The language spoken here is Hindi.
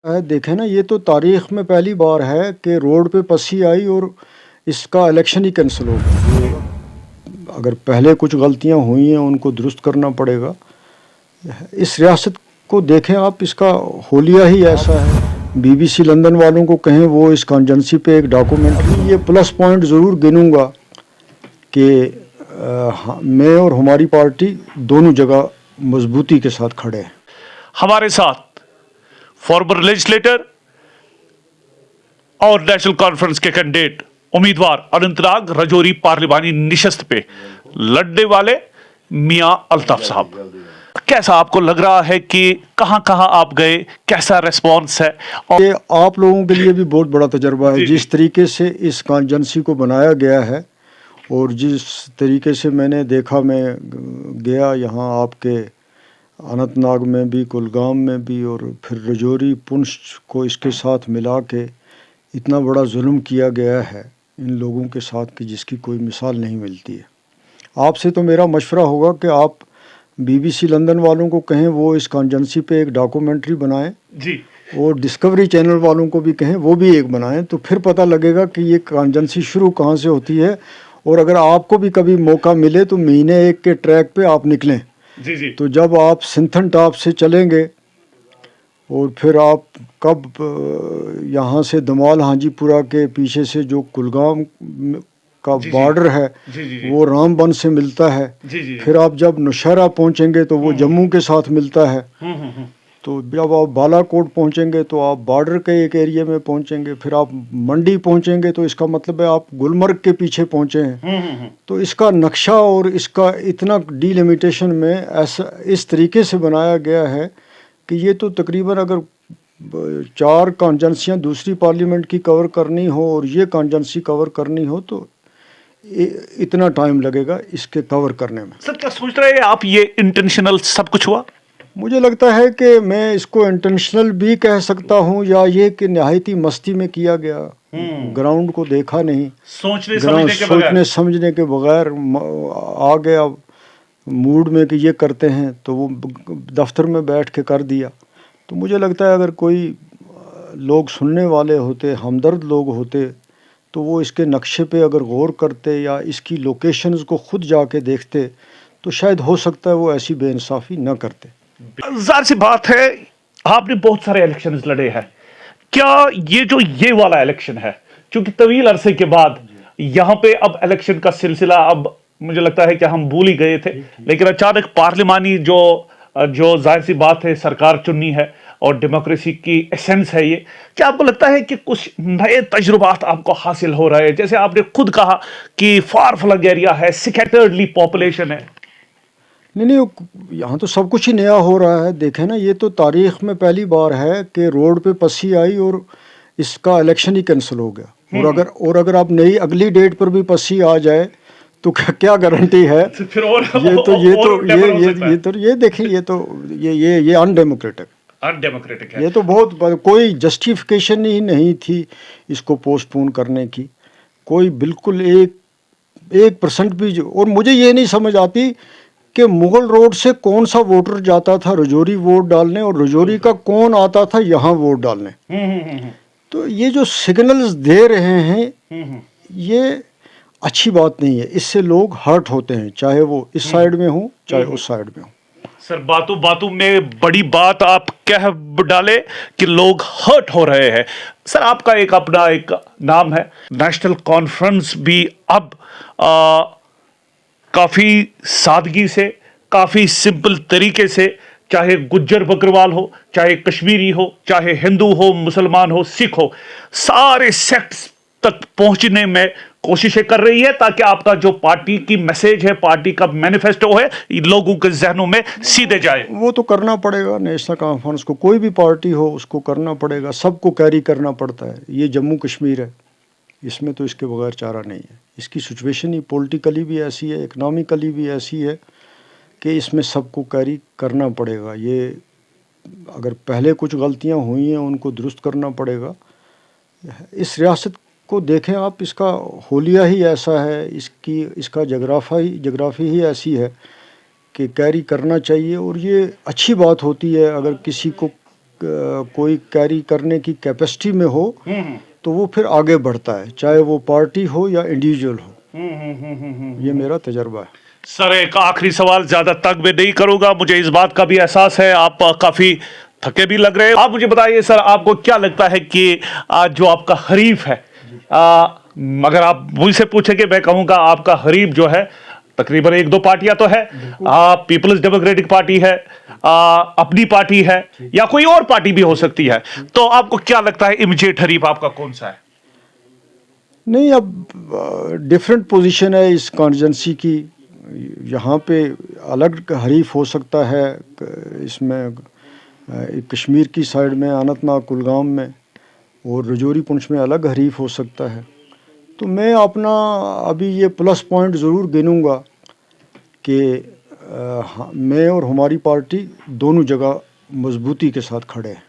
देखें ना, ये तो तारीख में पहली बार है कि रोड पे पस्सी आई और इसका इलेक्शन ही कैंसिल हो गया। ये अगर पहले कुछ गलतियां हुई हैं उनको दुरुस्त करना पड़ेगा। इस रियासत को देखें आप, इसका होलिया ही ऐसा है। बीबीसी लंदन वालों को कहें वो इस कॉन्जेंसी पे एक डॉक्यूमेंट्री, ये प्लस पॉइंट ज़रूर गिनूंगा कि मैं और हमारी पार्टी दोनों जगह मजबूती के साथ खड़े हैं। हमारे साथ फॉर्मर लेजिस्लेटर और नेशनल कॉन्फ्रेंस के कैंडिडेट उम्मीदवार अनंतनाग राजौरी पार्लिमानी निशस्त पे लड़ने वाले मियां अल्ताफ साहब, कैसा आपको लग रहा है कि कहां कहां आप गए, कैसा रेस्पॉन्स है? और ये आप लोगों के लिए भी बहुत बड़ा तजर्बा है जिस तरीके से इस कॉन्जेंसी को बनाया गया है और जिस तरीके से मैंने देखा। मैं गया यहाँ आपके अनंतनाग में भी, कुलगाम में भी, और फिर राजौरी पुंछ को इसके साथ मिला के इतना बड़ा जुल्म किया गया है इन लोगों के साथ कि जिसकी कोई मिसाल नहीं मिलती है। आपसे तो मेरा मशवरा होगा कि आप बीबीसी लंदन वालों को कहें वो इस कॉन्जेंसी पे एक डॉक्यूमेंट्री बनाएं जी, और डिस्कवरी चैनल वालों को भी कहें वो भी एक बनाएं, तो फिर पता लगेगा कि ये कॉन्जेंसी शुरू कहाँ से होती है। और अगर आपको भी कभी मौका मिले तो महीने एक के ट्रैक पे आप निकलें। जी, जी। तो जब आप सिंथन टॉप से चलेंगे और फिर आप कब यहाँ से दमाल हाजीपुरा के पीछे से जो कुलगाम का बॉर्डर है वो रामबन से मिलता है। फिर आप जब नौशहरा पहुँचेंगे तो वो जम्मू के साथ मिलता है। तो जब आप बालाकोट पहुँचेंगे तो आप बॉर्डर के एक एरिया में पहुँचेंगे। फिर आप मंडी पहुँचेंगे तो इसका मतलब है आप गुलमर्ग के पीछे पहुँचे हैं। तो इसका नक्शा और इसका इतना डिलिमिटेशन में ऐसा इस तरीके से बनाया गया है कि ये तो तकरीबन अगर 4 कॉन्जेंसियाँ दूसरी पार्लियामेंट की कवर करनी हो और ये कॉन्जेंसी कवर करनी हो तो इतना टाइम लगेगा इसके कवर करने में। सर, क्या सोच रहे हैं आप, ये इंटेंशनल सब कुछ हुआ? मुझे लगता है कि मैं इसको इंटेंशनल भी कह सकता हूँ या ये कि निहायती मस्ती में किया गया। ग्राउंड को देखा नहीं, सोचने समझने के बगैर आ गया मूड में कि ये करते हैं तो वो दफ्तर में बैठ के कर दिया। तो मुझे लगता है अगर कोई लोग सुनने वाले होते, हमदर्द लोग होते, तो वो इसके नक्शे पे अगर गौर करते या इसकी लोकेशंस को खुद जाके देखते तो शायद हो सकता है वो ऐसी बेइंसाफ़ी न करते। जाहिर सी बात है, आपने बहुत सारे इलेक्शंस लड़े हैं। क्या ये वाला इलेक्शन है, क्योंकि तवील अरसे के बाद यहाँ पे अब इलेक्शन का सिलसिला, अब मुझे लगता है कि हम भूल ही गए थे, लेकिन अचानक पार्लिमानी जो जाहिर सी बात है सरकार चुननी है और डेमोक्रेसी की एसेंस है ये। क्या आपको लगता है कि कुछ नए तजुर्बात आपको हासिल हो रहे हैं? जैसे आपने खुद कहा कि फार फ्लंग एरिया है, स्कैटर्डली पॉपुलेशन है। नहीं, यहाँ तो सब कुछ ही नया हो रहा है। देखें ना, ये तो तारीख में पहली बार है कि रोड पे पस्सी आई और इसका इलेक्शन ही कैंसिल हो गया। और अगर आप नई अगली डेट पर भी पस्सी आ जाए तो क्या गारंटी है? फिर और ये देखिए, ये अनडेमोक्रेटिक है। ये तो बहुत कोई जस्टिफिकेशन ही नहीं थी इसको पोस्टपोन करने की, कोई बिल्कुल 1% भी। और मुझे ये नहीं समझ आती कि मुगल रोड से कौन सा वोटर जाता था राजौरी वोट डालने और राजौरी का कौन आता था यहाँ वोट डालने। तो ये जो सिग्नल्स दे रहे हैं ये अच्छी बात नहीं है। इससे लोग हर्ट होते हैं, चाहे वो इस साइड में हो चाहे उस साइड में हो। सर, बातों बातों में बड़ी बात आप कह डाले कि लोग हर्ट हो रहे हैं। सर, आपका अपना एक नाम है, नेशनल कॉन्फ्रेंस भी अब काफी सादगी से, काफी सिंपल तरीके से, चाहे गुज्जर बकरवाल हो, चाहे कश्मीरी हो, चाहे हिंदू हो, मुसलमान हो, सिख हो, सारे सेक्ट्स तक पहुंचने में कोशिशें कर रही है ताकि आपका जो पार्टी की मैसेज है, पार्टी का मैनिफेस्टो है, लोगों के जहनों में सीधे जाए। वो तो करना पड़ेगा, नेशनल कॉन्फ्रेंस को, कोई भी पार्टी हो उसको करना पड़ेगा, सबको कैरी करना पड़ता है। ये जम्मू कश्मीर है, इसमें तो इसके बगैर चारा नहीं है। इसकी सिचुएशन ही पॉलिटिकली भी ऐसी है, इकनॉमिकली भी ऐसी है कि इसमें सबको कैरी करना पड़ेगा। ये अगर पहले कुछ गलतियां हुई हैं उनको दुरुस्त करना पड़ेगा। इस रियासत को देखें आप, इसका होलिया ही ऐसा है, इसका जगराफ़ी ही ऐसी है कि कैरी करना चाहिए। और ये अच्छी बात होती है अगर किसी को कोई कैरी करने की कैपेसिटी में हो तो वो फिर आगे बढ़ता है, चाहे वो पार्टी हो या इंडिविजुअल हो। ये मेरा तजर्बा है। सर एक आखिरी सवाल, ज्यादा तक मैं नहीं करूंगा, मुझे इस बात का भी एहसास है आप काफी थके भी लग रहे हैं। आप मुझे बताइए सर, आपको क्या लगता है कि जो आपका हरीफ है, अगर आप मुझसे पूछेंगे मैं कहूंगा आपका हरीफ जो है तकरीबन एक दो पार्टियां तो है, पीपल्स डेमोक्रेटिक पार्टी है, अपनी पार्टी है, या कोई और पार्टी भी हो सकती है, तो आपको क्या लगता है इमीडिएट हरीफ आपका कौन सा है? नहीं, अब डिफरेंट पोजीशन है इस कॉन्स्टिट्यूंसी की। यहाँ पे अलग हरीफ हो सकता है, इसमें कश्मीर की साइड में अनंतनाग कुलगाम में, और रजौरी पुंछ में अलग हरीफ हो सकता है। तो मैं अपना अभी ये प्लस पॉइंट ज़रूर गिनूँगा कि मैं और हमारी पार्टी दोनों जगह मजबूती के साथ खड़े हैं।